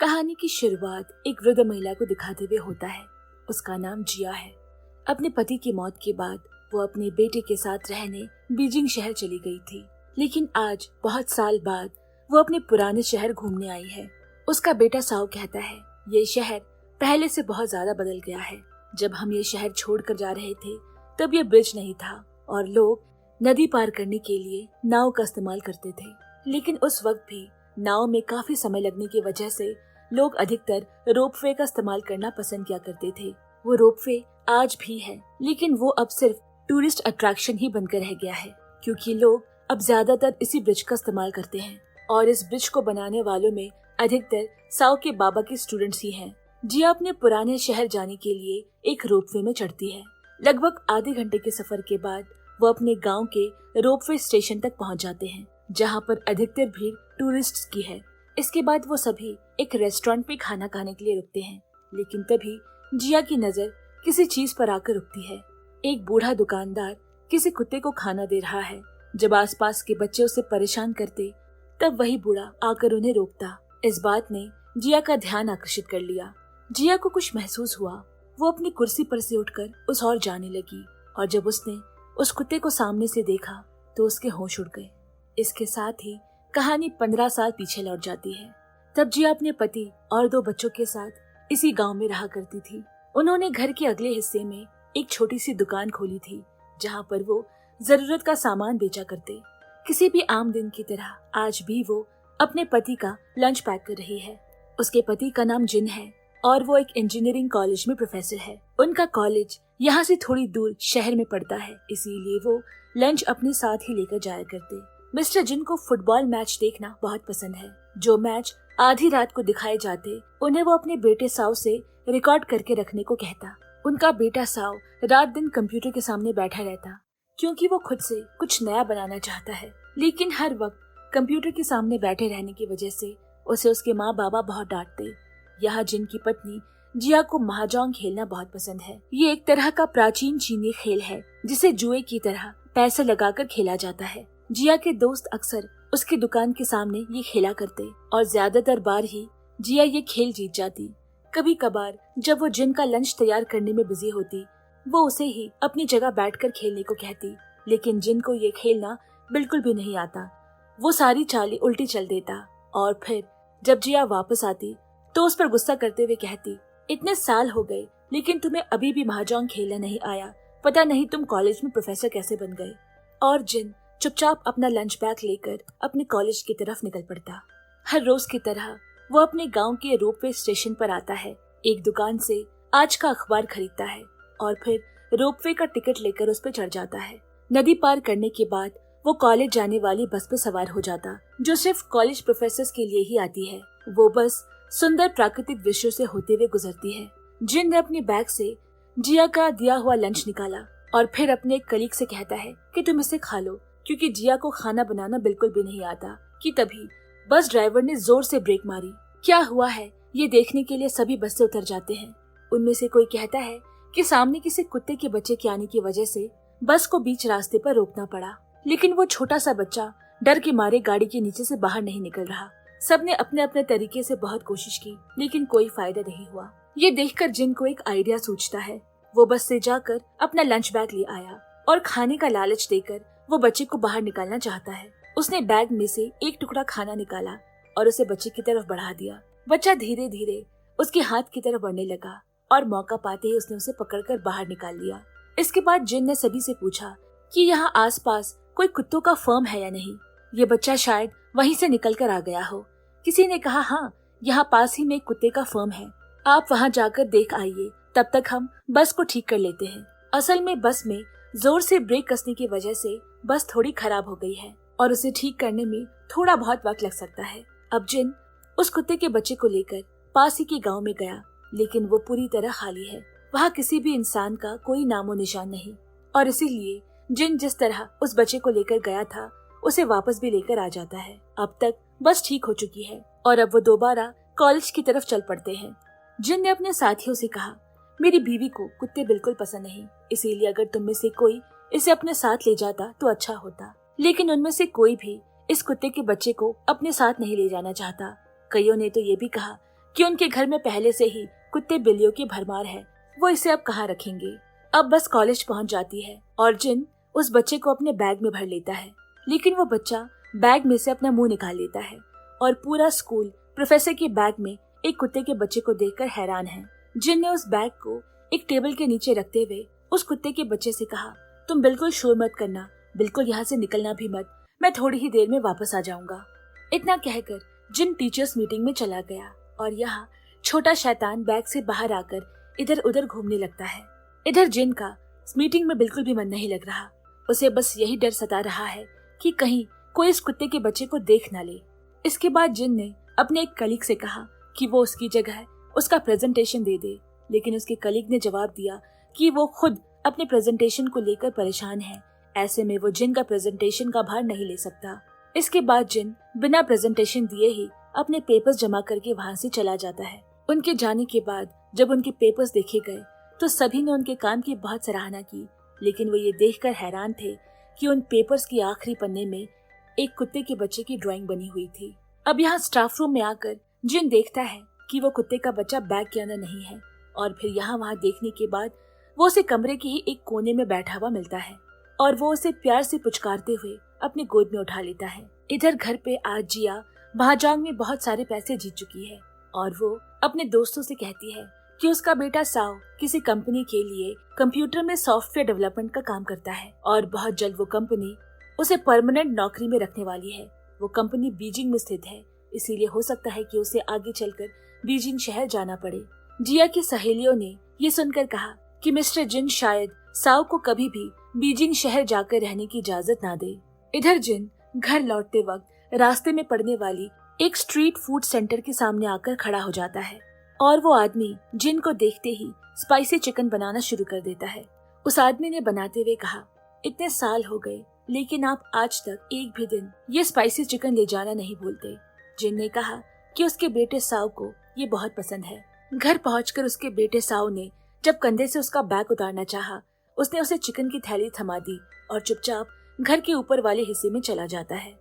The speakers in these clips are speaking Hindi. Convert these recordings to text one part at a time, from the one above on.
कहानी की शुरुआत एक वृद्ध महिला को दिखाते हुए होता है। उसका नाम जिया है। अपने पति की मौत के बाद वो अपने बेटे के साथ रहने बीजिंग शहर चली गई थी, लेकिन आज बहुत साल बाद वो अपने पुराने शहर घूमने आई है। उसका बेटा साओ कहता है, ये शहर पहले से बहुत ज्यादा बदल गया है। जब हम ये शहर छोड़कर जा रहे थे तब ये ब्रिज नहीं था और लोग नदी पार करने के लिए नाव का इस्तेमाल करते थे, लेकिन उस वक्त भी नाव में काफी समय लगने की वजह से लोग अधिकतर रोपवे का इस्तेमाल करना पसंद किया करते थे। वो रोपवे आज भी है, लेकिन वो अब सिर्फ टूरिस्ट अट्रैक्शन ही बनकर रह गया है, क्योंकि लोग अब ज्यादातर इसी ब्रिज का इस्तेमाल करते हैं और इस ब्रिज को बनाने वालों में अधिकतर साओ के बाबा के स्टूडेंट्स ही हैं। जिया अपने पुराने शहर जाने के लिए एक रोपवे में चढ़ती है। लगभग आधे घंटे के सफर के बाद वो अपने गांव के रोपवे स्टेशन तक पहुंच जाते हैं, जहां पर अधिकतर भीड़ टूरिस्ट्स की है। इसके बाद वो सभी एक रेस्टोरेंट में खाना खाने के लिए रुकते हैं, लेकिन तभी जिया की नजर किसी चीज पर आकर रुकती है। एक बूढ़ा दुकानदार किसी कुत्ते को खाना दे रहा है। जब आसपास के बच्चे उसे परेशान करते तब वही बूढ़ा आकर उन्हें रोकता। इस बात ने जिया का ध्यान आकर्षित कर लिया। जिया को कुछ महसूस हुआ। वो अपनी कुर्सी पर से उठकर उस ओर जाने लगी और जब उसने उस कुत्ते को सामने से देखा तो उसके होश उड़ गए। इसके साथ ही कहानी 15 साल पीछे लौट जाती है। तब जिया अपने पति और 2 बच्चों के साथ इसी गांव में रहा करती थी। उन्होंने घर के अगले हिस्से में एक छोटी सी दुकान खोली थी, जहां पर वो जरूरत का सामान बेचा करते। किसी भी आम दिन की तरह आज भी वो अपने पति का लंच पैक कर रही है। उसके पति का नाम जिन है और वो एक इंजीनियरिंग कॉलेज में प्रोफेसर है। उनका कॉलेज यहाँ से थोड़ी दूर शहर में पड़ता है, इसीलिए वो लंच अपने साथ ही लेकर जाया करते। मिस्टर जिन को फुटबॉल मैच देखना बहुत पसंद है। जो मैच आधी रात को दिखाए जाते उन्हें वो अपने बेटे साओ से रिकॉर्ड करके रखने को कहता। उनका बेटा साओ रात दिन कंप्यूटर के सामने बैठा रहता, क्योंकि वो खुद से कुछ नया बनाना चाहता है, लेकिन हर वक्त कंप्यूटर के सामने बैठे रहने की वजह से उसे उसके माँ बाबा बहुत डांटते। यहाँ जिन की पत्नी जिया को महाजोंग खेलना बहुत पसंद है। ये एक तरह का प्राचीन चीनी खेल है जिसे जुए की तरह पैसे लगाकर खेला जाता है। जिया के दोस्त अक्सर उसकी दुकान के सामने ये खेला करते और ज्यादातर बार ही जिया ये खेल जीत जाती। कभी कभार जब वो जिन का लंच तैयार करने में बिजी होती, वो उसे ही अपनी जगह बैठकर खेलने को कहती, लेकिन जिन को ये खेलना बिल्कुल भी नहीं आता। वो सारी चालें उल्टी चल देता और फिर जब जिया वापस आती तो उस पर गुस्सा करते हुए कहती, इतने साल हो गए लेकिन तुम्हें अभी भी महाजोंग खेलना नहीं आया। पता नहीं तुम कॉलेज में प्रोफेसर कैसे बन गए। और जिन चुपचाप अपना लंच बैग लेकर अपने कॉलेज की तरफ निकल पड़ता। हर रोज की तरह वो अपने गांव के रोपवे स्टेशन पर आता है, एक दुकान से आज का अखबार खरीदता है और फिर रोपवे का टिकट लेकर उस पर चढ़ जाता है। नदी पार करने के बाद वो कॉलेज जाने वाली बस पे सवार हो जाता, जो सिर्फ कॉलेज प्रोफेसर्स के लिए ही आती है। वो बस सुंदर प्राकृतिक दृश्यों से होते हुए गुजरती है। जिन ने अपने बैग से जिया का दिया हुआ लंच निकाला और फिर अपने एक कलीग से कहता है कि तुम इसे खा लो, क्योंकि जिया को खाना बनाना बिल्कुल भी नहीं आता। कि तभी बस ड्राइवर ने जोर से ब्रेक मारी। क्या हुआ है ये देखने के लिए सभी बस से उतर जाते हैं। उनमें से कोई कहता है कि सामने किसी कुत्ते के बच्चे के आने की वजह से बस को बीच रास्ते पर रोकना पड़ा, लेकिन वो छोटा सा बच्चा डर के मारे गाड़ी के नीचे से बाहर नहीं निकल रहा। सबने अपने अपने तरीके से बहुत कोशिश की, लेकिन कोई फायदा नहीं हुआ। ये देखकर जिन को एक आइडिया सूझता है। वो बस से जाकर अपना लंच बैग ले आया और खाने का लालच देकर वो बच्चे को बाहर निकालना चाहता है। उसने बैग में से एक टुकड़ा खाना निकाला और उसे बच्चे की तरफ बढ़ा दिया। बच्चा धीरे धीरे उसके हाथ की तरफ बढ़ने लगा और मौका पाते ही उसने उसे पकड़कर बाहर निकाल लिया। इसके बाद जिन ने सभी से पूछा कि यहाँ आसपास कोई कुत्तों का फर्म है या नहीं। ये बच्चा शायद वहीं से निकल कर आ गया हो। किसी ने कहा, हाँ, यहाँ पास ही में एक कुत्ते का फर्म है, आप वहाँ जाकर देख आइए, तब तक हम बस को ठीक कर लेते हैं। असल में बस में जोर से ब्रेक कसने की वजह से बस थोड़ी खराब हो गई है और उसे ठीक करने में थोड़ा बहुत वक्त लग सकता है। अब जिन उस कुत्ते के बच्चे को लेकर पास ही के गांव में गया, लेकिन वो पूरी तरह खाली है। वहाँ किसी भी इंसान का कोई नामो निशान नहीं और इसीलिए जिन जिस तरह उस बच्चे को लेकर गया था उसे वापस भी लेकर आ जाता है। अब तक बस ठीक हो चुकी है और अब वो दोबारा कॉलेज की तरफ चल पड़ते हैं। जिन ने अपने साथियों से कहा, मेरी बीवी को कुत्ते बिल्कुल पसंद नहीं, इसीलिए अगर तुम में से कोई इसे अपने साथ ले जाता तो अच्छा होता। लेकिन उनमें से कोई भी इस कुत्ते के बच्चे को अपने साथ नहीं ले जाना चाहता। कईयों ने तो ये भी कहा कि उनके घर में पहले से ही कुत्ते बिल्लियों की भरमार है, वो इसे अब कहाँ रखेंगे। अब बस कॉलेज पहुंच जाती है और जिन उस बच्चे को अपने बैग में भर लेता है, लेकिन वो बच्चा बैग में से अपना मुंह निकाल लेता है और पूरा स्कूल प्रोफेसर के बैग में एक कुत्ते के बच्चे को देखकर हैरान है। जिन ने उस बैग को एक टेबल के नीचे रखते हुए उस कुत्ते के बच्चे से कहा, तुम बिल्कुल शोर मत करना, बिल्कुल यहाँ से निकलना भी मत, मैं थोड़ी ही देर में वापस आ जाऊंगा। इतना कहकर जिन टीचर्स मीटिंग में चला गया और यहाँ छोटा शैतान बैग से बाहर आकर इधर उधर घूमने लगता है। इधर जिन का मीटिंग में बिल्कुल भी मन नहीं लग रहा, उसे बस यही डर सता रहा है कि कहीं कोई इस कुत्ते के बच्चे को देख न ले। इसके बाद जिन ने अपने एक कलीग से कहा कि वो उसकी जगह उसका प्रेजेंटेशन दे दे, लेकिन उसके कलीग ने जवाब दिया कि वो खुद अपने प्रेजेंटेशन को लेकर परेशान है, ऐसे में वो जिन का प्रेजेंटेशन का भार नहीं ले सकता। इसके बाद जिन बिना प्रेजेंटेशन दिए ही अपने पेपर्स जमा करके वहाँ से चला जाता है। उनके जाने के बाद जब उनके पेपर्स देखे गए तो सभी ने उनके काम की बहुत सराहना की, लेकिन वो ये देखकर हैरान थे कि उन पेपर्स की आखिरी पन्ने में एक कुत्ते के बच्चे की ड्राइंग बनी हुई थी। अब यहाँ स्टाफ रूम में आकर जिन देखता है कि वो कुत्ते का बच्चा बैग के अंदर नहीं है और फिर यहाँ वहाँ देखने के बाद वो उसे कमरे के ही एक कोने में बैठा हुआ मिलता है और वो उसे प्यार से पुचकारते हुए अपने गोद में उठा लेता है। इधर घर पे आज जिया महाजांग में बहुत सारे पैसे जीत चुकी है और वो अपने दोस्तों से कहती है कि उसका बेटा साओ किसी कंपनी के लिए कंप्यूटर में सॉफ्टवेयर डेवलपमेंट का काम करता है और बहुत जल्द वो कंपनी उसे परमानेंट नौकरी में रखने वाली है। वो कंपनी बीजिंग में स्थित है, इसीलिए हो सकता है कि उसे आगे चलकर बीजिंग शहर जाना पड़े। जिया की सहेलियों ने ये सुनकर कहा कि मिस्टर जिन शायद साओ को कभी भी बीजिंग शहर जाकर रहने की इजाजत ना दे। इधर जिन घर लौटते वक्त रास्ते में पड़ने वाली एक स्ट्रीट फूड सेंटर के सामने आकर खड़ा हो जाता है और वो आदमी जिन को देखते ही स्पाइसी चिकन बनाना शुरू कर देता है। उस आदमी ने बनाते हुए कहा, इतने साल हो गए लेकिन आप आज तक एक भी दिन ये स्पाइसी चिकन ले जाना नहीं भूलते। जिन ने कहा कि उसके बेटे साओ को ये बहुत पसंद है। घर पहुंचकर उसके बेटे साओ ने जब कंधे से उसका बैग उतारना चाहा, उसने उसे चिकन की थैली थमा दी और चुपचाप घर के ऊपर वाले हिस्से में चला जाता है।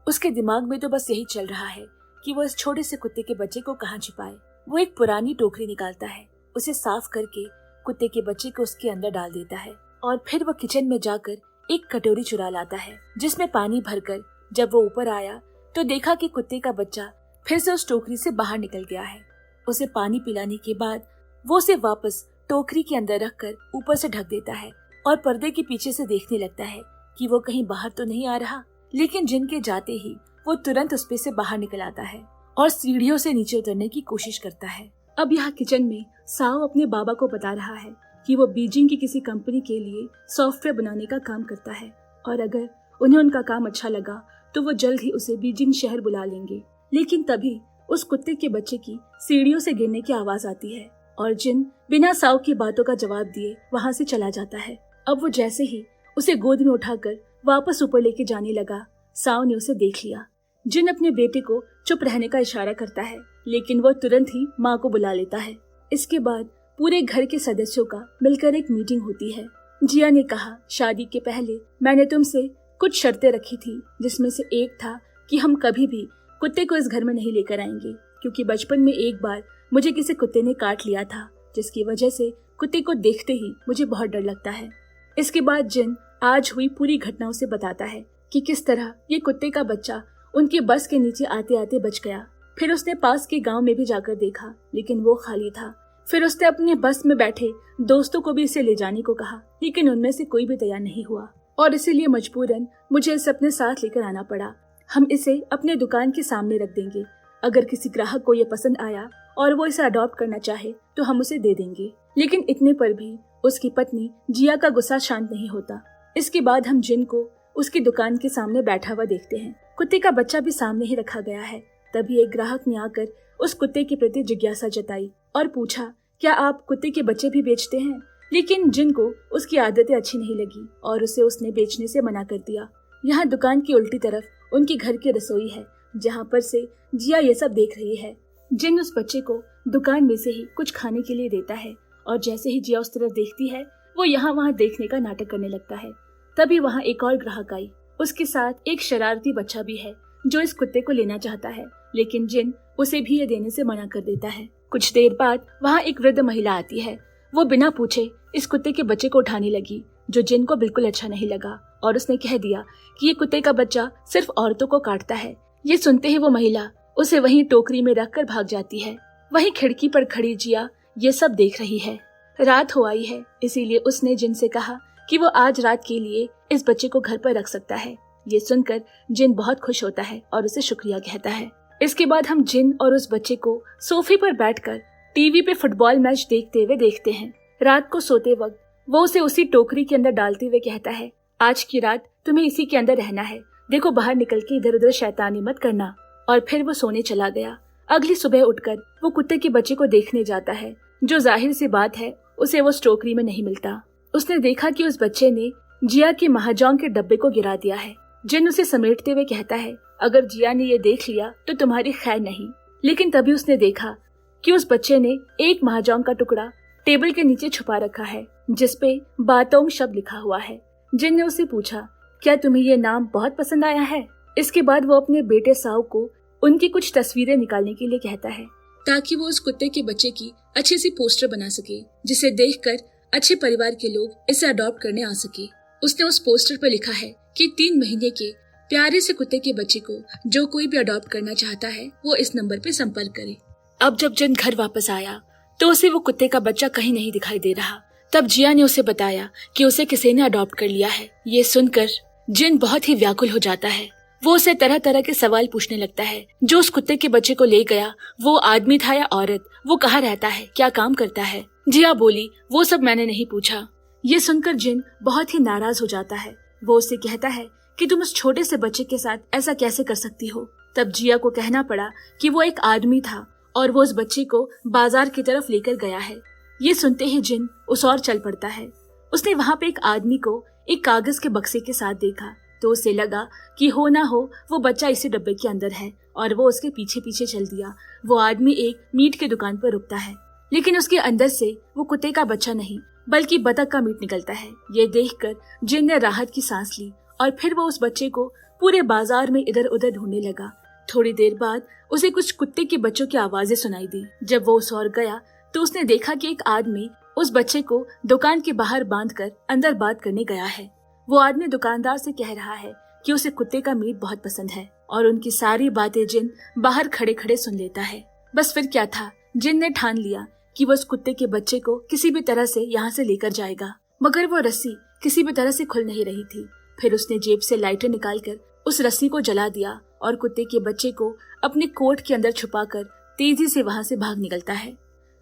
उसके दिमाग में तो बस यही चल रहा है कि वो इस छोटे से कुत्ते के बच्चे को कहाँ छिपाए। वो एक पुरानी टोकरी निकालता है, उसे साफ करके कुत्ते के बच्चे को उसके अंदर डाल देता है और फिर वो किचन में जाकर एक कटोरी चुरा लाता है जिसमें पानी भरकर जब वो ऊपर आया तो देखा कि कुत्ते का बच्चा फिर से उस टोकरी से बाहर निकल गया है। उसे पानी पिलाने के बाद वो उसे वापस टोकरी के अंदर रखकर ऊपर से ढक देता है और पर्दे के पीछे से देखने लगता है कि वो कहीं बाहर तो नहीं आ रहा। लेकिन जिन के जाते ही वो तुरंत उस पे से बाहर निकल आता है और सीढ़ियों से नीचे उतरने की कोशिश करता है। अब यहाँ किचन में साओ अपने बाबा को बता रहा है कि वो बीजिंग की किसी कंपनी के लिए सॉफ्टवेयर बनाने का काम करता है और अगर उन्हें उनका काम अच्छा लगा तो वो जल्द ही उसे बीजिंग शहर बुला लेंगे। लेकिन तभी उस कुत्ते के बच्चे की सीढ़ियों से गिरने की आवाज आती है और जिन बिना साओ की बातों का जवाब दिए वहाँ से चला जाता है। अब वो जैसे ही उसे गोद में उठाकर वापस ऊपर लेके जाने लगा, साओ ने उसे देख लिया। जिन अपने बेटे को चुप रहने का इशारा करता है लेकिन वो तुरंत ही माँ को बुला लेता है। इसके बाद पूरे घर के सदस्यों का मिलकर एक मीटिंग होती है। जिया ने कहा, शादी के पहले मैंने तुमसे कुछ शर्तें रखी थी जिसमें से एक था कि हम कभी भी कुत्ते को इस घर में नहीं लेकर आएंगे, क्योंकि बचपन में एक बार मुझे किसी कुत्ते ने काट लिया था जिसकी वजह से कुत्ते को देखते ही मुझे बहुत डर लगता है। इसके बाद जिन आज हुई पूरी घटनाओं से बताता है कि किस तरह ये कुत्ते का बच्चा उनकी बस के नीचे आते आते बच गया। फिर उसने पास के गांव में भी जाकर देखा लेकिन वो खाली था। फिर उसने अपने बस में बैठे दोस्तों को भी इसे ले जाने को कहा लेकिन उनमें से कोई भी तैयार नहीं हुआ और इसीलिए मजबूरन मुझे इसे अपने साथ लेकर आना पड़ा। हम इसे अपने दुकान के सामने रख देंगे, अगर किसी ग्राहक को ये पसंद आया और वो इसे अडॉप्ट करना चाहे तो हम उसे दे देंगे। लेकिन इतने पर भी उसकी पत्नी जिया का गुस्सा शांत नहीं होता। इसके बाद हम जिन को उसकी दुकान के सामने बैठा हुआ देखते हैं। कुत्ते का बच्चा भी सामने ही रखा गया है। तभी एक ग्राहक ने आकर उस कुत्ते के प्रति जिज्ञासा जताई और पूछा, क्या आप कुत्ते के बच्चे भी बेचते हैं? लेकिन जिन को उसकी आदतें अच्छी नहीं लगी और उसे उसने बेचने से मना कर दिया। यहाँ दुकान की उल्टी तरफ उनके घर की रसोई है जहाँ पर से जिया ये सब देख रही है। जिन उस बच्चे को दुकान में से ही कुछ खाने के लिए देता है और जैसे ही जिया उस तरफ देखती है वो यहाँ वहाँ देखने का नाटक करने लगता है। तभी वहाँ एक और ग्राहक आई। उसके साथ एक शरारती बच्चा भी है जो इस कुत्ते को लेना चाहता है लेकिन जिन उसे भी ये देने से मना कर देता है। कुछ देर बाद वहाँ एक वृद्ध महिला आती है। वो बिना पूछे इस कुत्ते के बच्चे को उठाने लगी, जो जिन को बिल्कुल अच्छा नहीं लगा, और उसने कह दिया कि ये कुत्ते का बच्चा सिर्फ औरतों को काटता है। ये सुनते ही वो महिला उसे वहीं टोकरी में रखकर भाग जाती है। वहीं खिड़की पर खड़ी जिया ये सब देख रही है। रात हो आई है, इसीलिए उसने जिन से कहा कि वो आज रात के लिए इस बच्चे को घर पर रख सकता है। ये सुनकर जिन बहुत खुश होता है और उसे शुक्रिया कहता है। इसके बाद हम जिन और उस बच्चे को सोफे पर बैठकर टीवी पे फुटबॉल मैच देखते हुए देखते हैं। रात को सोते वक्त वो उसे उसी टोकरी के अंदर डालते हुए कहता है, आज की रात तुम्हें इसी के अंदर रहना है, देखो बाहर निकल के इधर उधर शैतानी मत करना। और फिर वो सोने चला गया। अगली सुबह उठकर वो कुत्ते के बच्चे को देखने जाता है, जो जाहिर सी बात है उसे वो उस टोकरी में नहीं मिलता। उसने देखा कि उस बच्चे ने जिया के महाजौंग के डब्बे को गिरा दिया है। जिन उसे समेटते हुए कहता है, अगर जिया ने ये देख लिया तो तुम्हारी खैर नहीं। लेकिन तभी उसने देखा कि उस बच्चे ने एक महाजौंग का टुकड़ा टेबल के नीचे छुपा रखा है, जिसपे बातोंग शब्द लिखा हुआ है। जिन ने उसे पूछा, क्या तुम्हें ये नाम बहुत पसंद आया है? इसके बाद वो अपने बेटे साव को उनकी कुछ तस्वीरें निकालने के लिए कहता है, ताकि वो उस कुत्ते के बच्चे की अच्छी सी पोस्टर बना सके, जिसे देखकर अच्छे परिवार के लोग इसे अडॉप्ट करने आ सके। उसने उस पोस्टर पर लिखा है कि 3 महीने के प्यारे से कुत्ते के बच्चे को जो कोई भी अडॉप्ट करना चाहता है वो इस नंबर पे संपर्क करे। अब जब जिन घर वापस आया तो उसे वो कुत्ते का बच्चा कहीं नहीं दिखाई दे रहा। तब जिया ने उसे बताया कि उसे किसी ने अडॉप्ट कर लिया है। ये सुनकर जिन बहुत ही व्याकुल हो जाता है। वो उसे तरह तरह के सवाल पूछने लगता है। जो उस कुत्ते के बच्चे को ले गया वो आदमी था या औरत? वो कहाँ रहता है? क्या काम करता है? जिया बोली, वो सब मैंने नहीं पूछा। ये सुनकर जिन बहुत ही नाराज हो जाता है। वो उससे कहता है कि तुम उस छोटे से बच्चे के साथ ऐसा कैसे कर सकती हो? तब जिया को कहना पड़ा कि वो एक आदमी था और वो उस बच्चे को बाजार की तरफ लेकर गया है। ये सुनते ही जिन उस ओर चल पड़ता है। उसने वहाँ पे एक आदमी को एक कागज के बक्से के साथ देखा तो उसे लगा कि हो ना हो वो बच्चा इसी डब्बे के अंदर है, और वो उसके पीछे पीछे चल दिया। वो आदमी एक मीट की दुकान पर रुकता है, लेकिन उसके अंदर से वो कुत्ते का बच्चा नहीं बल्कि बतख का मीट निकलता है। ये देखकर जिन ने राहत की सांस ली और फिर वो उस बच्चे को पूरे बाजार में इधर उधर ढूंढने लगा। थोड़ी देर बाद उसे कुछ कुत्ते के बच्चों की आवाजें सुनाई दी। जब वो उस ओर गया तो उसने देखा कि एक आदमी उस बच्चे को दुकान के बाहर बांधकर अंदर बात करने गया है। वो आदमी दुकानदार से कह रहा है कि उसे कुत्ते का मीट बहुत पसंद है, और उनकी सारी बातें जिन बाहर खड़े खड़े सुन लेता है। बस फिर क्या था, जिन ने ठान लिया कि वो उस कुत्ते के बच्चे को किसी भी तरह से यहाँ से लेकर जाएगा। मगर वो रस्सी किसी भी तरह से खुल नहीं रही थी। फिर उसने जेब से लाइटर निकालकर उस रस्सी को जला दिया और कुत्ते के बच्चे को अपने कोट के अंदर छुपाकर तेजी से वहाँ से भाग निकलता है।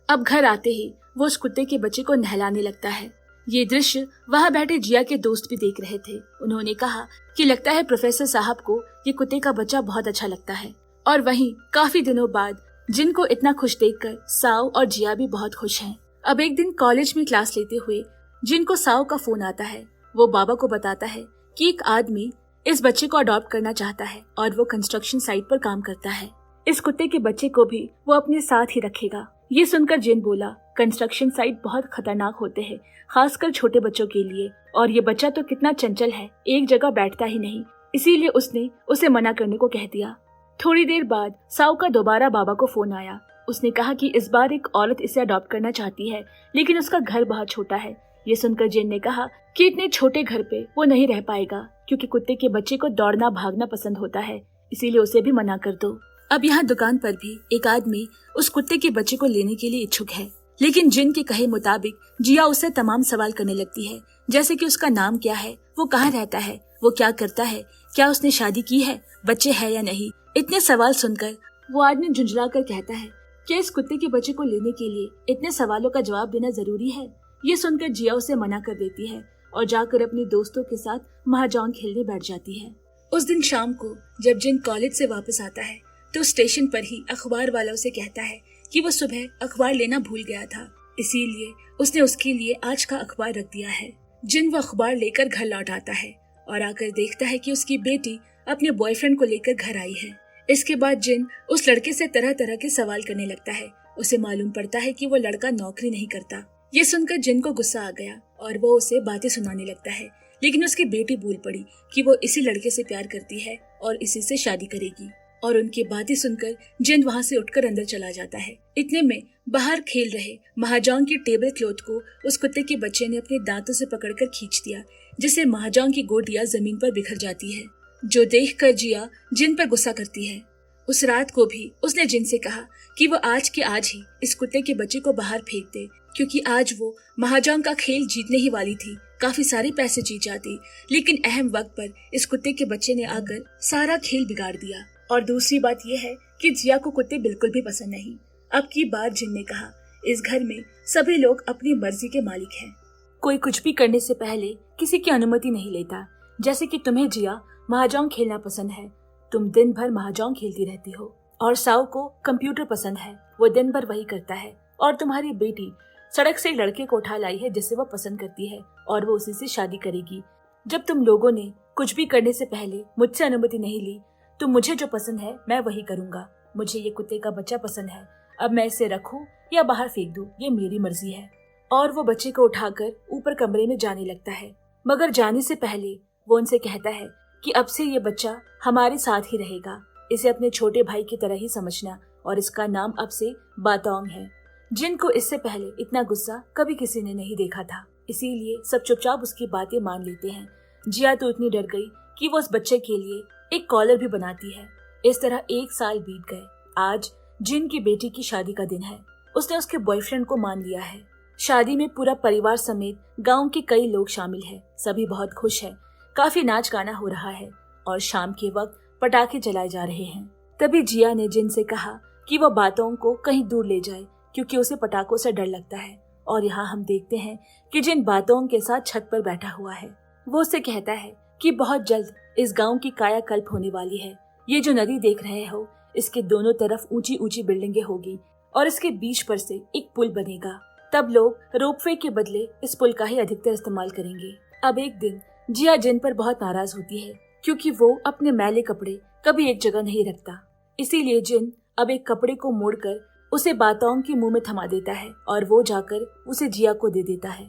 अब घर आते ही वो उस कुत्ते के बच्चे को नहलाने लगता है। ये दृश्य वहाँ बैठे जिया के दोस्त भी देख रहे थे। उन्होंने कहा कि लगता है प्रोफेसर साहब को ये कुत्ते का बच्चा बहुत अच्छा लगता है। और वहीं काफी दिनों बाद जिनको इतना खुश देखकर साव और जिया भी बहुत खुश हैं। अब एक दिन कॉलेज में क्लास लेते हुए जिनको साव का फोन आता है। वो बाबा को बताता है कि एक आदमी इस बच्चे को अडॉप्ट करना चाहता है और वो कंस्ट्रक्शन साइट पर काम करता है। इस कुत्ते के बच्चे को भी वो अपने साथ ही रखेगा। ये सुनकर जिन बोला, कंस्ट्रक्शन साइट बहुत खतरनाक होते हैं, खासकर छोटे बच्चों के लिए, और ये बच्चा तो कितना चंचल है, एक जगह बैठता ही नहीं, इसीलिए उसने उसे मना करने को कह दिया। थोड़ी देर बाद साव का दोबारा बाबा को फोन आया। उसने कहा कि इस बार एक औरत इसे अडॉप्ट करना चाहती है, लेकिन उसका घर बहुत छोटा है। ये सुनकर जिन ने कहा कि इतने छोटे घर पे वो नहीं रह पाएगा, क्योंकि कुत्ते के बच्चे को दौड़ना भागना पसंद होता है, इसीलिए उसे भी मना कर दो। अब यहाँ दुकान पर भी एक आदमी उस कुत्ते के बच्चे को लेने के लिए इच्छुक है, लेकिन जिन के कहे मुताबिक जिया उससे तमाम सवाल करने लगती है, जैसे कि उसका नाम क्या है, वो कहाँ रहता है, वो क्या करता है, क्या उसने शादी की है, बच्चे है या नहीं। इतने सवाल सुनकर वो आदमी झुंझला कर कहता है, क्या इस कुत्ते के बच्चे को लेने के लिए इतने सवालों का जवाब देना जरूरी है? ये सुनकर जिया उसे मना कर देती है और जाकर अपने दोस्तों के साथ महाजौंग खेलने बैठ जाती है। उस दिन शाम को जब जिन कॉलेज से वापस आता है तो स्टेशन पर ही अखबार वाला उसे कहता है कि वो सुबह अखबार लेना भूल गया था, इसीलिए उसने उसके लिए आज का अखबार रख दिया है। जिन वो अखबार लेकर घर लौट आता है और आकर देखता है कि उसकी बेटी अपने बॉयफ्रेंड को लेकर घर आई है। इसके बाद जिन उस लड़के से तरह तरह के सवाल करने लगता है। उसे मालूम पड़ता है कि वो लड़का नौकरी नहीं करता। ये सुनकर जिन को गुस्सा आ गया और वो उसे बातें सुनाने लगता है, लेकिन उसकी बेटी बोल पड़ी कि वो इसी लड़के से प्यार करती है और इसी से शादी करेगी। और उनकी बातें सुनकर जिन वहाँ से उठकर अंदर चला जाता है। इतने में बाहर खेल रहे महाजोंग की टेबल क्लॉथ को उस कुत्ते के बच्चे ने अपने दांतों से पकड़कर खींच दिया, जिससे महाजोंग की गोटियां जमीन पर बिखर जाती है, जो देखकर जिया जिन पर गुस्सा करती है। उस रात को भी उसने जिन से कहा कि वो आज के आज ही इस कुत्ते के बच्चे को बाहर फेंक दे, क्योंकि आज वो महाजोंग का खेल जीतने ही वाली थी। काफी सारे पैसे जीत जाती, लेकिन अहम वक्त पर इस कुत्ते के बच्चे ने आकर सारा खेल बिगाड़ दिया। और दूसरी बात यह है कि जिया को कुत्ते बिल्कुल भी पसंद नहीं। अब की बार जिन ने कहा, इस घर में सभी लोग अपनी मर्जी के मालिक हैं। कोई कुछ भी करने से पहले किसी की अनुमति नहीं लेता। जैसे कि तुम्हें जिया महाजोंग खेलना पसंद है, तुम दिन भर महाजोंग खेलती रहती हो। और साओ को कंप्यूटर पसंद है, वो दिन भर वही करता है। और तुम्हारी बेटी सड़क से एक लड़के को उठा लाई है जिसे वो पसंद करती है, और वो उसी से शादी करेगी। जब तुम लोगों ने कुछ भी करने से पहले मुझसे अनुमति नहीं ली, तो मुझे जो पसंद है मैं वही करूंगा। मुझे ये कुत्ते का बच्चा पसंद है, अब मैं इसे रखूं या बाहर फेंक दूं, ये मेरी मर्जी है। और वो बच्चे को उठाकर ऊपर कमरे में जाने लगता है, मगर जाने से पहले वो उनसे कहता है कि अब से ये बच्चा हमारे साथ ही रहेगा, इसे अपने छोटे भाई की तरह ही समझना, और इसका नाम अब से बातोंग है। जिनको इससे पहले इतना गुस्सा कभी किसी ने नहीं देखा था, इसीलिए सब चुपचाप उसकी बातें मान लेते हैं। जिया तो इतनी डर गई कि वो उस बच्चे के लिए एक कॉलर भी बनाती है। इस तरह 1 साल बीत गए। आज जिन की बेटी की शादी का दिन है। उसने उसके बॉयफ्रेंड को मान लिया है। शादी में पूरा परिवार समेत गांव के कई लोग शामिल हैं। सभी बहुत खुश हैं। काफी नाच गाना हो रहा है और शाम के वक्त पटाखे जलाए जा रहे हैं। तभी जिया ने जिन से कहा कि वो बातों को कहीं दूर ले जाए, क्योंकि उसे पटाखों से डर लगता है। और यहाँ हम देखते हैं कि जिन बातों के साथ छत पर बैठा हुआ है। वो उसे कहता है कि बहुत जल्द इस गांव की कायाकल्प होने वाली है। ये जो नदी देख रहे हो, इसके दोनों तरफ ऊंची ऊंची बिल्डिंगें होगी और इसके बीच पर से एक पुल बनेगा। तब लोग रोपवे के बदले इस पुल का ही अधिकतर इस्तेमाल करेंगे। अब एक दिन जिया जिन पर बहुत नाराज होती है, क्योंकि वो अपने मैले कपड़े कभी एक जगह नहीं रखता। इसीलिए जिन अब एक कपड़े को मोड़कर उसे बातोंग के मुंह में थमा देता है और वो जाकर उसे जिया को दे देता है।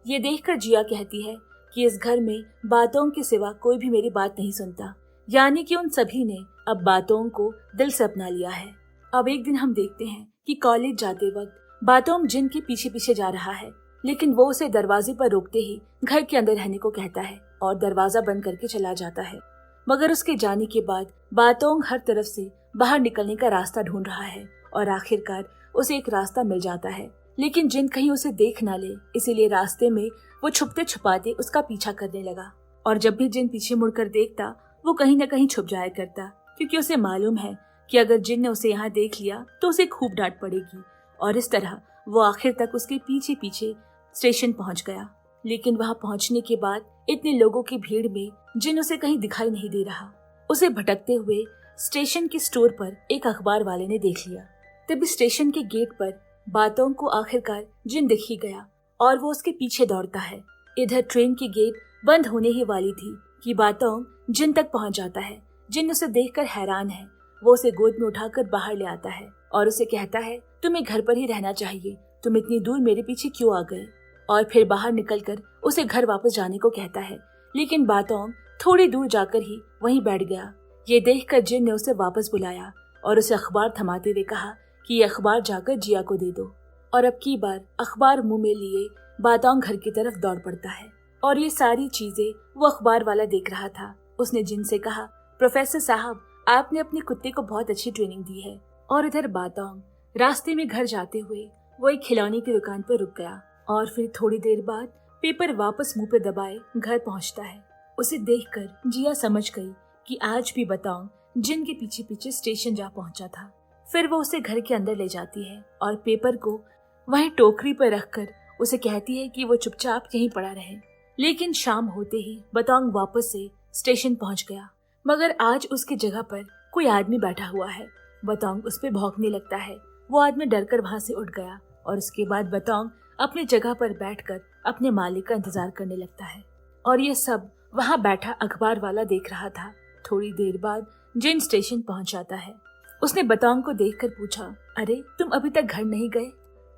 ये देखकर जिया कहती है कि इस घर में बातोंग के सिवा कोई भी मेरी बात नहीं सुनता, यानी कि उन सभी ने अब बातोंग को दिल से अपना लिया है। अब एक दिन हम देखते हैं कि कॉलेज जाते वक्त बातोंग जिन के पीछे पीछे जा रहा है, लेकिन वो उसे दरवाजे पर रोकते ही घर के अंदर रहने को कहता है और दरवाजा बंद करके चला जाता है। मगर उसके जाने के बाद बातोंग हर तरफ से बाहर निकलने का रास्ता ढूंढ रहा है और आखिरकार उसे एक रास्ता मिल जाता है। लेकिन जिन कहीं उसे देख ना ले, इसीलिए रास्ते में वो छुपते छुपाते उसका पीछा करने लगा। और जब भी जिन पीछे मुड़कर देखता, वो कहीं न कहीं छुप जाया करता, क्योंकि उसे मालूम है कि अगर जिन ने उसे यहाँ देख लिया तो उसे खूब डांट पड़ेगी। और इस तरह वो आखिर तक उसके पीछे पीछे स्टेशन पहुंच गया। लेकिन वहां पहुंचने के बाद इतने लोगों की भीड़ में जिन उसे कहीं दिखाई नहीं दे रहा। उसे भटकते हुए स्टेशन के स्टोर पर एक अखबार वाले ने देख लिया। तभी स्टेशन के गेट पर बातों को आखिरकार जिन दिख ही गया और वो उसके पीछे दौड़ता है। इधर ट्रेन की गेट बंद होने ही वाली थी कि बातों जिन तक पहुंच जाता है। जिन उसे देखकर हैरान है। वो उसे गोद में उठाकर बाहर ले आता है और उसे कहता है, तुम्हें घर पर ही रहना चाहिए, तुम इतनी दूर मेरे पीछे क्यों आ गए? और फिर बाहर निकलकर उसे घर वापस जाने को कहता है। लेकिन बातों थोड़ी दूर जाकर ही वहीं बैठ गया। ये देखकर जिन ने उसे वापस बुलाया और उसे अखबार थमाते हुए कहा कि ये अखबार जाकर जिया को दे दो। और अब की बार अखबार मुंह में लिए बातों घर की तरफ दौड़ पड़ता है। और ये सारी चीजें वो अखबार वाला देख रहा था। उसने जिन से कहा, प्रोफेसर साहब, आपने अपने कुत्ते को बहुत अच्छी ट्रेनिंग दी है। और इधर बातों रास्ते में घर जाते हुए वो एक खिलौने की दुकान पर रुक गया और फिर थोड़ी देर बाद पेपर वापस मुंह पे दबाए घर पहुंचता है। उसे देखकर जिया समझ गई कि आज भी बातों जिन के पीछे पीछे स्टेशन जा पहुंचा था। फिर वो उसे घर के अंदर ले जाती है और पेपर को वहीं टोकरी पर रखकर उसे कहती है कि वो चुपचाप यहीं पड़ा रहे। लेकिन शाम होते ही बातों वापस से स्टेशन पहुंच गया, मगर आज उसकी जगह पर कोई आदमी बैठा हुआ है। बातों उस पर भौंकने लगता है। वो आदमी डरकर वहां से उठ गया और उसके बाद बातों अपनी जगह पर बैठकर अपने मालिक का इंतजार करने लगता है। और ये सब वहां बैठा अखबार वाला देख रहा था। थोड़ी देर बाद जिन स्टेशन पहुंच जाता है। उसने बातों को देखकर पूछा, अरे तुम अभी तक घर नहीं गए?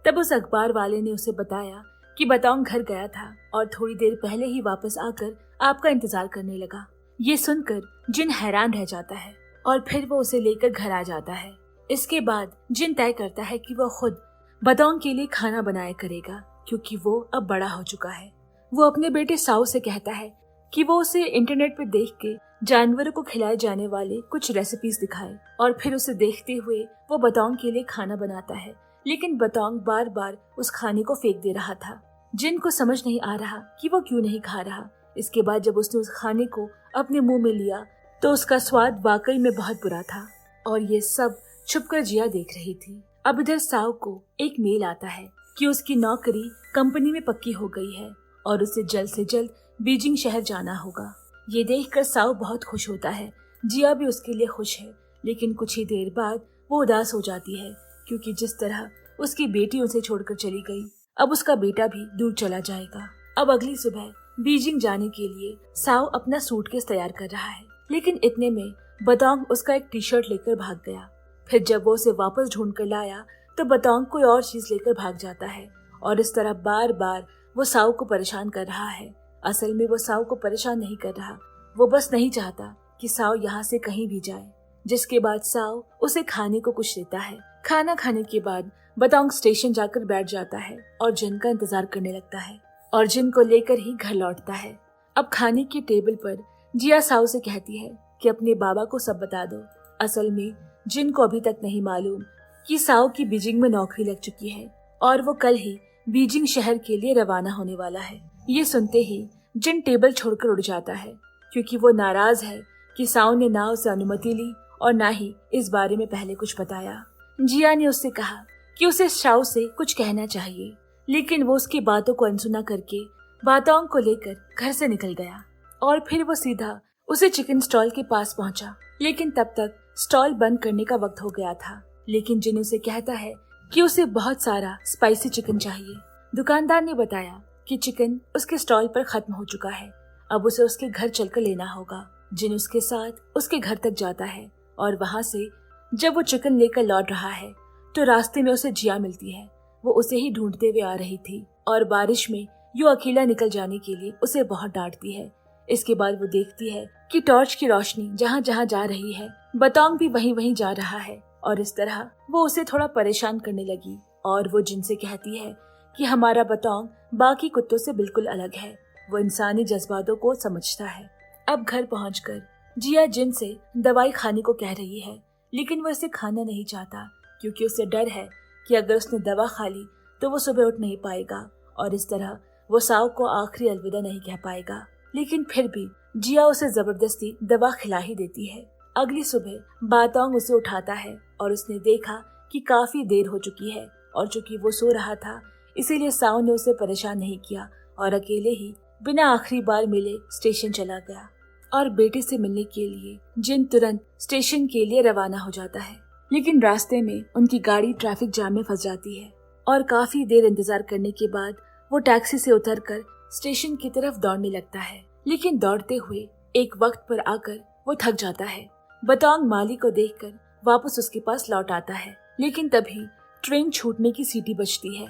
तब उस अखबार वाले ने उसे बताया कि बातों घर गया था और थोड़ी देर पहले ही वापस आकर आपका इंतजार करने लगा। ये सुनकर जिन हैरान रह जाता है और फिर वो उसे लेकर घर आ जाता है। इसके बाद जिन तय करता है कि वो खुद बतौंग के लिए खाना बनाया करेगा, क्योंकि वो अब बड़ा हो चुका है। वो अपने बेटे साओ से कहता है कि वो उसे इंटरनेट पे देख के जानवरों को खिलाए जाने वाले कुछ रेसिपीज दिखाए, और फिर उसे देखते हुए वो बतौंग के लिए खाना बनाता है। लेकिन बतौंग बार बार उस खाने को फेंक दे रहा था। जिन को समझ नहीं आ रहा कि वो क्यों नहीं खा रहा। इसके बाद जब उसने उस खाने को अपने मुंह में लिया तो उसका स्वाद वाकई में बहुत बुरा था, और ये सब छुपकर जिया देख रही थी। अब इधर साओ को एक मेल आता है कि उसकी नौकरी कंपनी में पक्की हो गई है और उसे जल्द से जल्द बीजिंग शहर जाना होगा। ये देखकर साओ बहुत खुश होता है। जिया भी उसके लिए खुश है, लेकिन कुछ ही देर बाद वो उदास हो जाती है, क्योंकि जिस तरह उसकी बेटी उसे छोड़कर चली गई, अब उसका बेटा भी दूर चला जाएगा। अब अगली सुबह बीजिंग जाने के लिए साओ अपना सूटकेस तैयार कर रहा है, लेकिन इतने में बतौंग उसका एक टी शर्ट लेकर भाग गया। फिर जब वो उसे वापस ढूंढ कर लाया तो बतौंग कोई और चीज लेकर भाग जाता है, और इस तरह बार बार वो साओ को परेशान कर रहा है। असल में वो साओ को परेशान नहीं कर रहा, वो बस नहीं चाहता कि साओ यहाँ से कहीं भी जाए। जिसके बाद साओ उसे खाने को कुछ देता है। खाना खाने के बाद बतौंग स्टेशन जाकर बैठ जाता है और जिन का इंतजार करने लगता है, और जिन को लेकर ही घर लौटता है। अब खाने की टेबल पर जिया साओ से कहती है कि अपने बाबा को सब बता दो। असल में जिन को अभी तक नहीं मालूम कि साओ की बीजिंग में नौकरी लग चुकी है और वो कल ही बीजिंग शहर के लिए रवाना होने वाला है। ये सुनते ही जिन टेबल छोड़कर उड़ जाता है, क्योंकि वो नाराज है कि साओ ने ना उसे अनुमति ली और ना ही इस बारे में पहले कुछ बताया। जिया ने उससे कहा कि उसे साओ से कुछ कहना चाहिए, लेकिन वो उसकी बातों को अनसुना करके बतौंग को लेकर घर से निकल गया। और फिर वो सीधा उसे चिकन स्टॉल के पास पहुंचा, लेकिन तब तक स्टॉल बंद करने का वक्त हो गया था। लेकिन जिन उसे कहता है कि उसे बहुत सारा स्पाइसी चिकन चाहिए। दुकानदार ने बताया कि चिकन उसके स्टॉल पर खत्म हो चुका है, अब उसे उसके घर चलकर लेना होगा। जिन उसके साथ उसके घर तक जाता है, और वहाँ से जब वो चिकन लेकर लौट रहा है तो रास्ते में उसे जिया मिलती है। वो उसे ही ढूंढते हुए आ रही थी, और बारिश में यूं अकेला निकल जाने के लिए उसे बहुत डांटती है। इसके बाद वो देखती है कि टॉर्च की रोशनी जहाँ जहाँ जा रही है, बतौंग भी वहीं वहीं जा रहा है, और इस तरह वो उसे थोड़ा परेशान करने लगी। और वो जिनसे कहती है कि हमारा बतौंग बाकी कुत्तों से बिल्कुल अलग है, वो इंसानी जज्बातों को समझता है। अब घर पहुंचकर जिया जिन से दवाई खाने को कह रही है, लेकिन वो इसे खाना नहीं चाहता, क्योंकि उसे डर है कि अगर उसने दवा खा ली तो वो सुबह उठ नहीं पाएगा, और इस तरह वो साओ को आखिरी अलविदा नहीं कह पाएगा। लेकिन फिर भी जिया उसे जबरदस्ती दवा खिला ही देती है। अगली सुबह बतौंग उसे उठाता है, और उसने देखा कि काफी देर हो चुकी है, और चूंकि वो सो रहा था इसीलिए साओ ने उसे परेशान नहीं किया और अकेले ही बिना आखिरी बार मिले स्टेशन चला गया। और बेटे से मिलने के लिए जिन तुरंत स्टेशन के लिए रवाना हो जाता है, लेकिन रास्ते में उनकी गाड़ी ट्रैफिक जाम में फंस जाती है, और काफी देर इंतजार करने के बाद वो टैक्सी से उतरकर स्टेशन की तरफ दौड़ने लगता है। लेकिन दौड़ते हुए एक वक्त पर आकर वो थक जाता है। बतौंग माली को देखकर वापस उसके पास लौट आता है, लेकिन तभी ट्रेन छूटने की सीटी बजती है।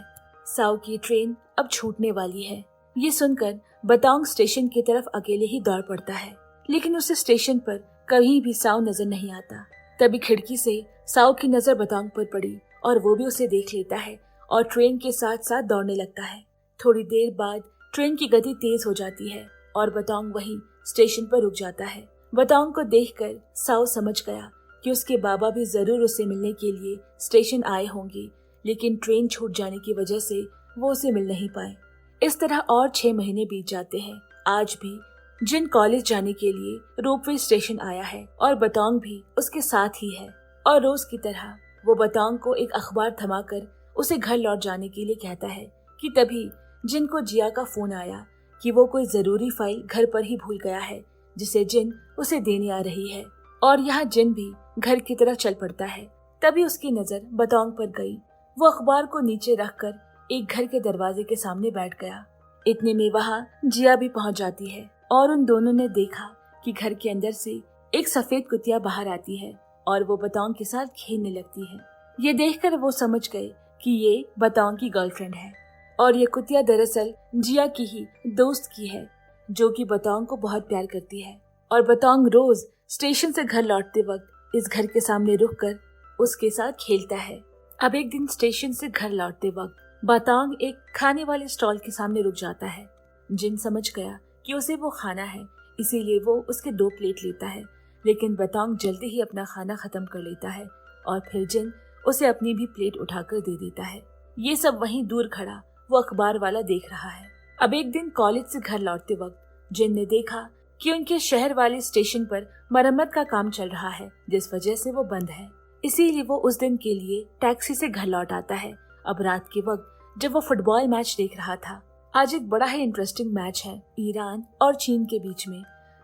साओ की ट्रेन अब छूटने वाली है। ये सुनकर बतौंग स्टेशन की तरफ अकेले ही दौड़ पड़ता है, लेकिन उसे स्टेशन पर कहीं भी साओ नजर नहीं आता। तभी खिड़की से साओ की नजर बतौंग पर पड़ी, और वो भी उसे देख लेता है और ट्रेन के साथ साथ दौड़ने लगता है। थोड़ी देर बाद ट्रेन की गति तेज हो जाती है और बतौंग वहीं स्टेशन पर रुक जाता है। बतौंग को देखकर साओ समझ गया कि उसके बाबा भी जरूर उसे मिलने के लिए स्टेशन आए होंगे, लेकिन ट्रेन छूट जाने की वजह से वो उसे मिल नहीं पाए। इस तरह और 6 महीने बीत जाते हैं। आज भी जिन कॉलेज जाने के लिए रोपवे स्टेशन आया है, और बतौंग भी उसके साथ ही है, और रोज की तरह वो बतौंग को एक अखबार थमाकर उसे घर लौट जाने के लिए कहता है कि तभी जिन को जिया का फोन आया कि वो कोई जरूरी फाइल घर पर ही भूल गया है, जिसे जिन उसे देने आ रही है। और यहाँ जिन भी घर की तरफ चल पड़ता है। तभी उसकी नजर बतौंग पर गई। वो अखबार को नीचे रखकर एक घर के दरवाजे के सामने बैठ गया। इतने में वहाँ जिया भी पहुँच जाती है, और उन दोनों ने देखा कि घर के अंदर से एक सफेद कुतिया बाहर आती है, और वो बतौंग के साथ खेलने लगती है। ये देखकर वो समझ गए कि ये बतौंग की गर्लफ्रेंड है, और ये कुतिया दरअसल जिया की ही दोस्त की है, जो कि बतौंग को बहुत प्यार करती है। और बतौंग रोज स्टेशन से घर लौटते वक्त इस घर के सामने रुककर उसके साथ खेलता है। अब एक दिन स्टेशन से घर लौटते वक्त बातांग एक खाने वाले स्टॉल के सामने रुक जाता है। जिन समझ गया कि उसे वो खाना है, इसीलिए वो उसके 2 प्लेट लेता है, लेकिन बातांग जल्दी ही अपना खाना खत्म कर लेता है और फिर जिन उसे अपनी भी प्लेट उठाकर दे देता है। ये सब वहीं दूर खड़ा वो अखबार वाला देख रहा है। अब एक दिन कॉलेज से घर लौटते वक्त जिन ने देखा कि उनके शहर वाले स्टेशन पर मरम्मत का काम चल रहा है, जिस वजह से वो बंद है। इसीलिए वो उस दिन के लिए टैक्सी से घर लौट आता है। अब रात के वक्त जब वो फुटबॉल मैच देख रहा था, आज एक बड़ा ही इंटरेस्टिंग मैच है ईरान और चीन के बीच में,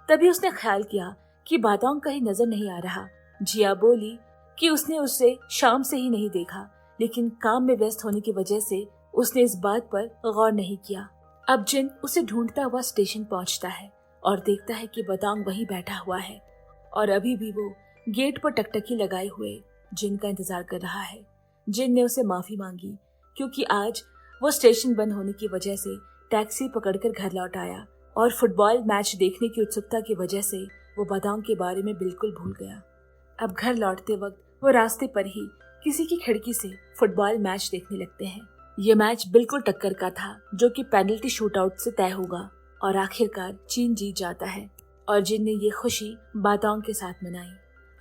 तभी उसने ख्याल किया कि बातांग कहीं नजर नहीं आ रहा। जिया बोली कि उसने उसे शाम से ही नहीं देखा, लेकिन काम में व्यस्त होने की वजह से उसने इस बात पर गौर नहीं किया। अब जिन उसे ढूंढता हुआ स्टेशन पहुंचता है और देखता है कि बातांग वहीं बैठा हुआ है और अभी भी वो गेट पर टकटकी लगाए हुए जिन का इंतजार कर रहा है। जिन ने उसे माफी मांगी क्योंकि आज वो स्टेशन बंद होने की वजह से टैक्सी पकड़कर घर लौट आया और फुटबॉल मैच देखने की उत्सुकता की वजह से वो बातांग के बारे में बिल्कुल भूल गया। अब घर लौटते वक्त वो रास्ते पर ही किसी की खिड़की से फुटबॉल मैच देखने लगते हैं। ये मैच बिल्कुल टक्कर का था, जो कि पेनल्टी शूटआउट से तय होगा और आखिरकार चीन जीत जाता है और जिन ने ये खुशी बातांग के साथ मनाई।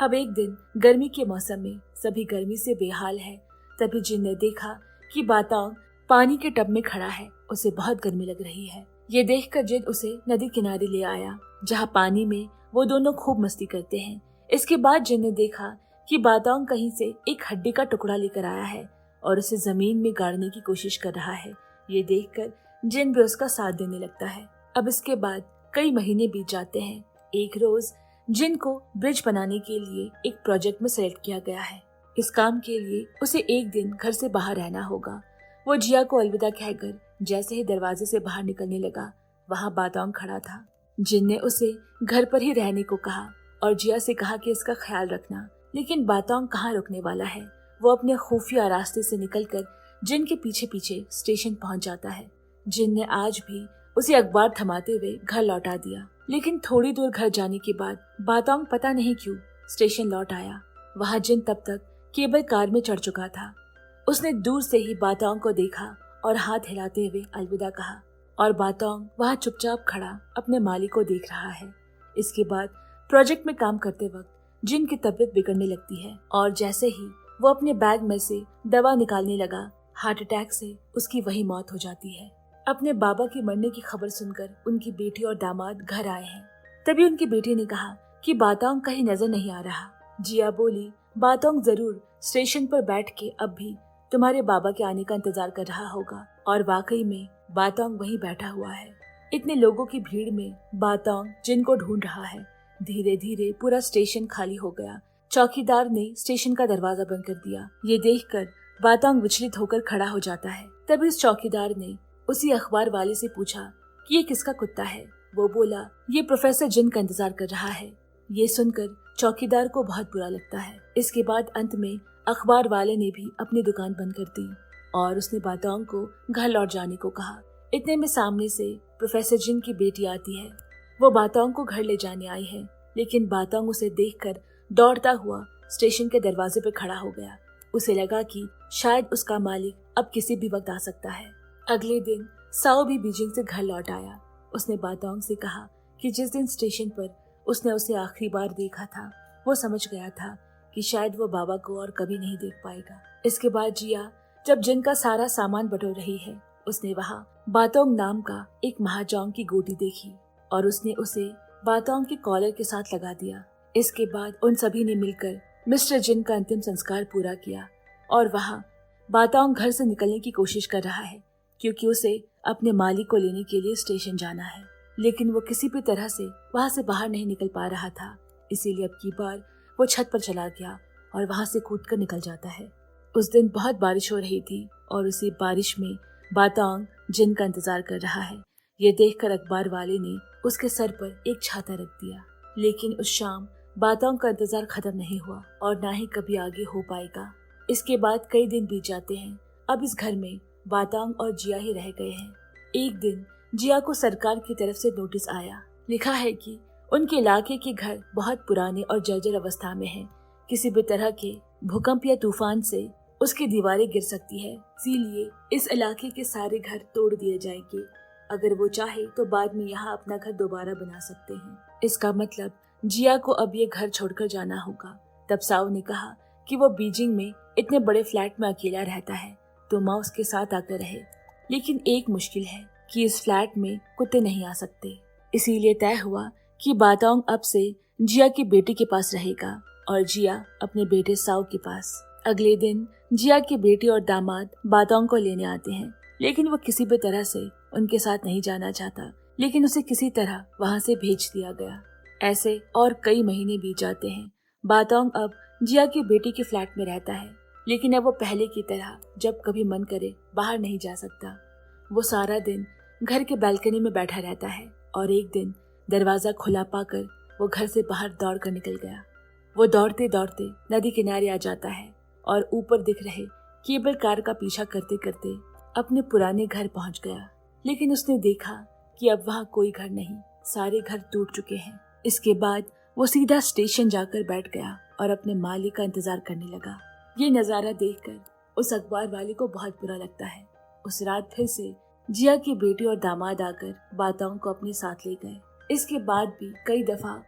अब एक दिन गर्मी के मौसम में सभी गर्मी से बेहाल है, तभी जिन ने देखा कि बातांग पानी के टब में खड़ा है, उसे बहुत गर्मी लग रही है। ये देखकर जिन उसे नदी किनारे ले आया, जहाँ पानी में वो दोनों खूब मस्ती करते हैं। इसके बाद जिन ने देखा कि बातांग कहीं से एक हड्डी का टुकड़ा लेकर आया है और उसे जमीन में गाड़ने की कोशिश कर रहा है। ये देखकर जिन भी उसका साथ देने लगता है। अब इसके बाद कई महीने बीत जाते हैं। एक रोज जिन को ब्रिज बनाने के लिए एक प्रोजेक्ट में सेलेक्ट किया गया है। इस काम के लिए उसे एक दिन घर से बाहर रहना होगा। वो जिया को अलविदा कहकर जैसे ही दरवाजे से बाहर निकलने लगा, वहाँ बातांग खड़ा था। जिन ने उसे घर पर ही रहने को कहा और जिया से कहा कि इसका ख्याल रखना, लेकिन बातांग कहाँ रुकने वाला है। वो अपने खुफिया रास्ते से निकलकर जिन के पीछे पीछे स्टेशन पहुंच जाता है। जिन ने आज भी उसे अखबार थमाते हुए घर लौटा दिया, लेकिन थोड़ी दूर घर जाने के बाद बातांग पता नहीं क्यों स्टेशन लौट आया। वहाँ जिन तब तक केबल कार में चढ़ चुका था। उसने दूर से ही बातांग को देखा और हाथ हिलाते हुए अलविदा कहा और बातांग वहाँ चुपचाप खड़ा अपने मालिक को देख रहा है। इसके बाद प्रोजेक्ट में काम करते वक्त जिन की तबीयत बिगड़ने लगती है और जैसे ही वो अपने बैग में से दवा निकालने लगा, हार्ट अटैक से उसकी वही मौत हो जाती है। अपने बाबा के मरने की खबर सुनकर उनकी बेटी और दामाद घर आए हैं। तभी उनकी बेटी ने कहा कि बातांग कहीं नजर नहीं आ रहा। जिया बोली, बातांग जरूर स्टेशन पर बैठ के अब भी तुम्हारे बाबा के आने का इंतजार कर रहा होगा। और वाकई में बातांग वहीं बैठा हुआ है। इतने लोगों की भीड़ में बातांग जिन को ढूंढ रहा है। धीरे धीरे पूरा स्टेशन खाली हो गया। चौकीदार ने स्टेशन का दरवाजा बंद कर दिया। ये देखकर बातांग विचलित होकर खड़ा हो जाता है। तभी इस चौकीदार ने उसी अखबार वाले से पूछा कि ये किसका कुत्ता है। वो बोला, ये प्रोफेसर जिन का इंतजार कर रहा है। ये सुनकर चौकीदार को बहुत बुरा लगता है। इसके बाद अंत में अखबार वाले ने भी अपनी दुकान बंद कर दी और उसने बातांग को घर लौट जाने को कहा। इतने में सामने से प्रोफेसर जिन की बेटी आती है। वो बातांग को घर ले जाने आई है, लेकिन बातांग उसे देखकर दौड़ता हुआ स्टेशन के दरवाजे पर खड़ा हो गया। उसे लगा कि शायद उसका मालिक अब किसी भी वक्त आ सकता है। अगले दिन साओ भी बीजिंग से घर लौट आया। उसने बातांग से कहा कि जिस दिन स्टेशन पर उसने उसे आखिरी बार देखा था, वो समझ गया था कि शायद वो बाबा को और कभी नहीं देख पाएगा। इसके बाद जिया जब जिन का सारा सामान बटोर रही है, उसने वहाँ बातांग नाम का एक महाजोंग की गोटी देखी और उसने उसे बातांग के कॉलर के साथ लगा दिया। इसके बाद उन सभी ने मिलकर मिस्टर जिन का अंतिम संस्कार पूरा किया और वहाँ बातांग घर से निकलने की कोशिश कर रहा है, क्योंकि उसे अपने मालिक को लेने के लिए स्टेशन जाना है। लेकिन वो किसी भी तरह से वहाँ से बाहर नहीं निकल पा रहा था। इसीलिए अब की बार वो छत पर चला गया और वहाँ से कूदकर निकल जाता है। उस दिन बहुत बारिश हो रही थी और उसी बारिश में बातांग जिन का इंतजार कर रहा है। ये देखकर अखबार वाले ने उसके सर पर एक छाता रख दिया। लेकिन उस शाम बातांग का इंतजार खत्म नहीं हुआ और ना ही कभी आगे हो पाएगा। इसके बाद कई दिन बीत जाते हैं। अब इस घर में बातांग और जिया ही रह गए हैं। एक दिन जिया को सरकार की तरफ से नोटिस आया। लिखा है कि उनके इलाके के घर बहुत पुराने और जर्जर अवस्था में हैं। किसी भी तरह के भूकंप या तूफान से उसकी दीवारें गिर सकती है, इसीलिए इस इलाके के सारे घर तोड़ दिए जाएंगे। अगर वो चाहे तो बाद में यहाँ अपना घर दोबारा बना सकते हैं। इसका मतलब जिया को अब ये घर छोड़कर जाना होगा। तब साओ ने कहा कि वो बीजिंग में इतने बड़े फ्लैट में अकेला रहता है तो माँ उसके साथ आकर रहे, लेकिन एक मुश्किल है कि इस फ्लैट में कुत्ते नहीं आ सकते। इसीलिए तय हुआ कि बातोंग अब से जिया की बेटी के पास रहेगा और जिया अपने बेटे साओ के पास। अगले दिन जिया की बेटी और दामाद बातोंग को लेने आते हैं, लेकिन वो किसी भी तरह से उनके साथ नहीं जाना चाहता, लेकिन उसे किसी तरह वहाँ से भेज दिया गया। ऐसे और कई महीने बीत जाते हैं। बातोंग अब जिया की बेटी के फ्लैट में रहता है, लेकिन अब वो पहले की तरह जब कभी मन करे बाहर नहीं जा सकता। वो सारा दिन घर के बालकनी में बैठा रहता है और एक दिन दरवाजा खुला पाकर वो घर से बाहर दौड़ कर निकल गया। वो दौड़ते दौड़ते नदी किनारे आ जाता है और ऊपर दिख रहे केबल कार का पीछा करते करते अपने पुराने घर पहुंच गया। लेकिन उसने देखा कि अब वहाँ कोई घर नहीं, सारे घर टूट चुके हैं। इसके बाद वो सीधा स्टेशन जाकर बैठ गया और अपने मालिक का इंतजार करने लगा। ये नजारा देखकर उस अखबार वाले को बहुत बुरा लगता है। उस रात फिर से जिया की बेटी और दामाद आकर बातोंग को अपने साथ ले गए। इसके बाद भी कई दफा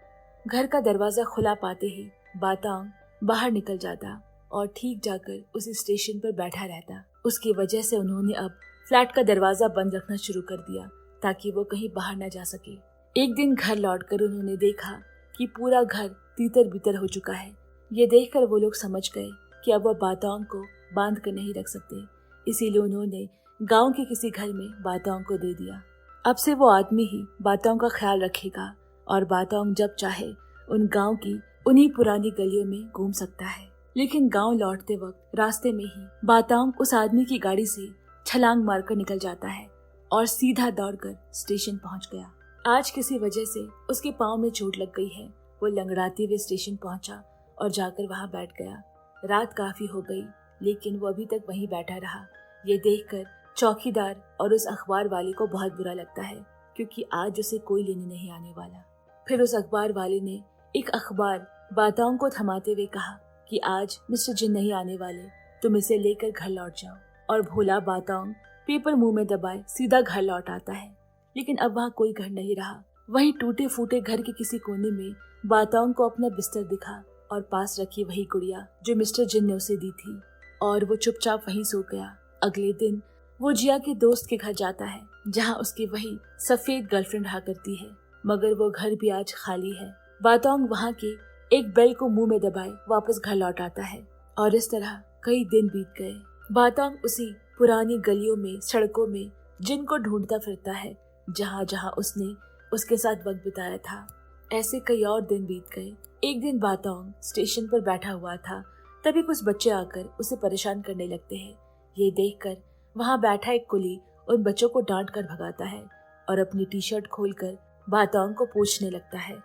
घर का दरवाजा खुला पाते ही बातोंग बाहर निकल जाता और ठीक जाकर उसी स्टेशन पर बैठा रहता। उसकी वजह से उन्होंने अब फ्लैट का दरवाजा बंद रखना शुरू कर दिया ताकि वो कहीं बाहर न जा सके। एक दिन घर लौटकर उन्होंने देखा कि पूरा घर तीतर बितर हो चुका है। ये देखकर वो लोग समझ गए कि अब वो बातोंग को बांध कर नहीं रख सकते, इसीलिए उन्होंने गांव के किसी घर में बातोंग को दे दिया। अब से वो आदमी ही बातोंग का ख्याल रखेगा और बातोंग जब चाहे उन गांव की उन्हीं पुरानी गलियों में घूम सकता है। लेकिन गांव लौटते वक्त रास्ते में ही बातोंग उस आदमी की गाड़ी से छलांग मारकर निकल जाता है और सीधा दौड़कर स्टेशन पहुंच गया। आज किसी वजह से उसके पाँव में चोट लग गई है। वो लंगड़ाते हुए स्टेशन पहुंचा और जाकर वहां बैठ गया। रात काफी हो गई, लेकिन वो अभी तक वहीं बैठा रहा। ये देखकर चौकीदार और उस अखबार वाले को बहुत बुरा लगता है, क्योंकि आज उसे कोई लेने नहीं आने वाला। फिर उस अखबार वाले ने एक अखबार बातोंग को थमाते हुए कहा कि आज मिस्टर जिन नहीं आने वाले, तुम इसे लेकर घर लौट जाओ। और भोला बातोंग पेपर मुंह में दबाए सीधा घर लौट आता है। लेकिन अब वहाँ कोई घर नहीं रहा। वहीं टूटे फूटे घर के किसी कोने में बातोंग को अपना बिस्तर दिखा और पास रखी वही गुड़िया जो मिस्टर जिन ने उसे दी थी, और वो चुपचाप वहीं सो गया। अगले दिन वो जिया के दोस्त के घर जाता है, जहाँ उसकी वही सफेद गर्लफ्रेंड रहा करती है, मगर वो घर भी आज खाली है। बातोंग वहाँ के एक बेल को मुंह में दबाए वापस घर लौट आता है और इस तरह कई दिन बीत गए। बातोंग उसी पुरानी गलियों में, सड़कों में जिन को ढूंढता फिरता है जहाँ जहाँ उसने उसके साथ वक्त बिताया था। ऐसे कई और दिन बीत गए। एक दिन बातोंग स्टेशन पर बैठा हुआ था, तभी कुछ बच्चे आकर उसे परेशान करने लगते हैं। ये देखकर वहाँ बैठा एक कुली उन बच्चों को डांट कर भगाता है और अपनी टी शर्ट खोलकर बातोंग को पूछने लगता है।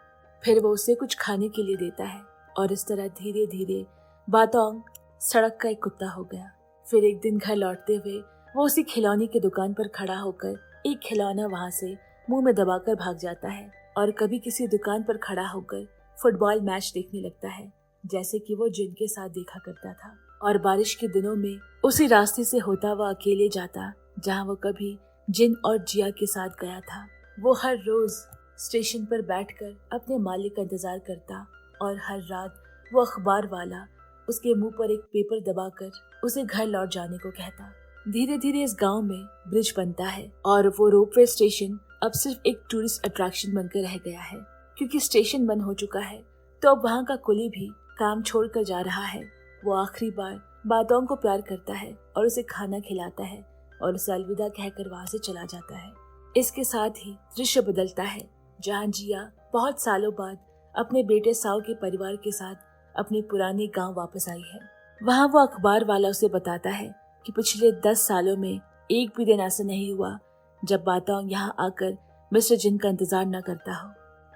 फिर वो उसे कुछ खाने के लिए देता है और इस तरह धीरे धीरे बातोंग सड़क का एक कुत्ता हो गया। फिर एक दिन घर लौटते हुए वो उसी खिलौने की दुकान पर खड़ा होकर एक खिलौना वहाँ से मुंह में दबाकर भाग जाता है और कभी किसी दुकान पर खड़ा होकर फुटबॉल मैच देखने लगता है, जैसे कि वो जिन के साथ देखा करता था। और बारिश के दिनों में उसी रास्ते से होता हुआ अकेले जाता जहाँ वो कभी जिन और जिया के साथ गया था। वो हर रोज स्टेशन पर बैठकर अपने मालिक का इंतजार करता और हर रात वो अखबार वाला उसके मुंह पर एक पेपर दबाकर उसे घर लौट जाने को कहता। धीरे धीरे इस गांव में ब्रिज बनता है और वो रोपवे स्टेशन अब सिर्फ एक टूरिस्ट अट्रैक्शन बनकर रह गया है। क्योंकि स्टेशन बंद हो चुका है तो अब वहाँ का कुली भी काम छोड़कर जा रहा है। वो आखिरी बार बातोंग को प्यार करता है और उसे खाना खिलाता है और उसे अलविदा कहकर वहाँ से चला जाता है। इसके साथ ही दृश्य बदलता है, जहाँ जिया बहुत सालों बाद अपने बेटे साओ के परिवार के साथ अपने पुराने गांव वापस आई है। वहाँ वो अखबार वाला उसे बताता है कि पिछले 10 सालों में एक भी दिन ऐसा नहीं हुआ जब बातोंग यहाँ आकर मिस्टर जिन का इंतजार न करता हो,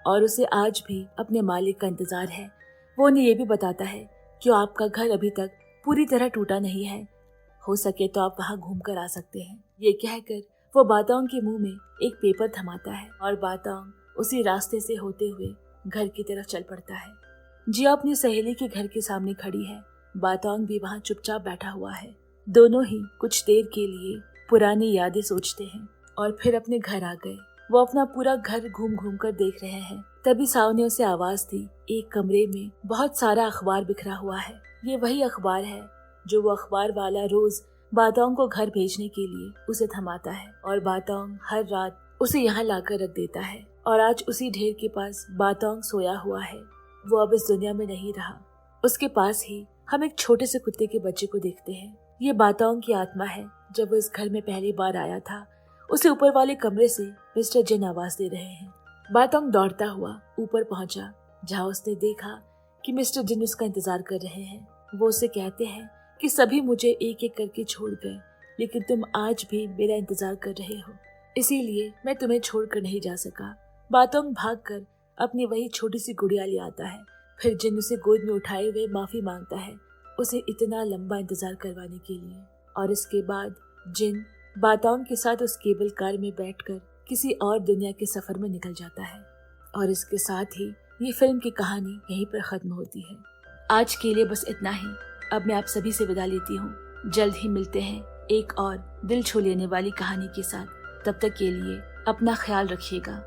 और उसे आज भी अपने मालिक का इंतजार है। वो उन्हें ये भी बताता है कि आपका घर अभी तक पूरी तरह टूटा नहीं है, हो सके तो आप वहाँ घूम कर आ सकते हैं। ये कहकर वो बातोंग के मुंह में एक पेपर थमाता है और बातोंग उसी रास्ते से होते हुए घर की तरफ चल पड़ता है। जिया अपनी सहेली के घर के सामने खड़ी है। बातोंग भी वहाँ चुपचाप बैठा हुआ है। दोनों ही कुछ देर के लिए पुरानी यादें सोचते हैं और फिर अपने घर आ गए। वो अपना पूरा घर घूम घूम कर देख रहे हैं। तभी सावने उसे आवाज दी, एक कमरे में बहुत सारा अखबार बिखरा हुआ है। ये वही अखबार है जो वो अखबार वाला रोज बातोंग को घर भेजने के लिए उसे थमाता है और बातोंग हर रात उसे यहाँ लाकर रख देता है। और आज उसी ढेर के पास बातोंग सोया हुआ है। वो अब इस दुनिया में नहीं रहा। उसके पास ही हम एक छोटे से कुत्ते के बच्चे को देखते हैं। ये बातोंग की आत्मा है। जब वो इस घर में पहली बार आया था, उसे ऊपर वाले कमरे से मिस्टर जिन आवाज दे रहे हैं। बातोंग दौड़ता हुआ ऊपर पहुंचा, जहाँ उसने देखा कि मिस्टर जिन उसका इंतजार कर रहे हैं। वो उसे कहते हैं कि सभी मुझे एक एक करके छोड़ गए, लेकिन तुम आज भी मेरा इंतजार कर रहे हो, इसीलिए मैं तुम्हें छोड़कर नहीं जा सका। बातोंग भागकर अपनी वही छोटी सी गुड़िया ले आता है। फिर जिन उसे गोद में उठाए हुए माफी मांगता है उसे इतना लंबा इंतजार करवाने के लिए। और इसके बाद जिन बातोंग के साथ उस केबल कार में बैठकर किसी और दुनिया के सफर में निकल जाता है। और इसके साथ ही ये फिल्म की कहानी यहीं पर खत्म होती है। आज के लिए बस इतना ही। अब मैं आप सभी से विदा लेती हूँ। जल्द ही मिलते हैं एक और दिल छू लेने वाली कहानी के साथ। तब तक के लिए अपना ख्याल रखिएगा।